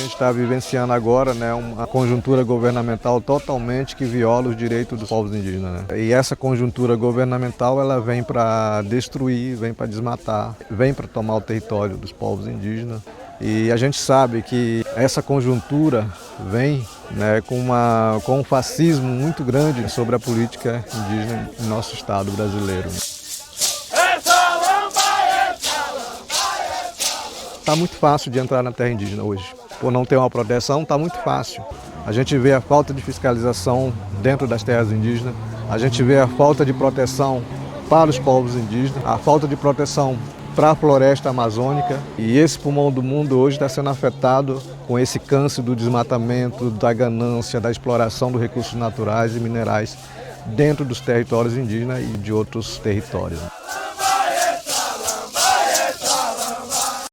gente está vivenciando agora, né, uma conjuntura governamental totalmente que viola os direitos dos povos indígenas, né? E essa conjuntura governamental ela vem para destruir, vem para desmatar, vem para tomar o território dos povos indígenas. E a gente sabe que essa conjuntura vem, né, com um fascismo muito grande sobre a política indígena em nosso estado brasileiro. Está muito fácil de entrar na terra indígena hoje. Por não ter uma proteção, está muito fácil. A gente vê a falta de fiscalização dentro das terras indígenas, a gente vê a falta de proteção para os povos indígenas, a falta de proteção para a floresta amazônica. E esse pulmão do mundo hoje está sendo afetado com esse câncer do desmatamento, da ganância, da exploração dos recursos naturais e minerais dentro dos territórios indígenas e de outros territórios.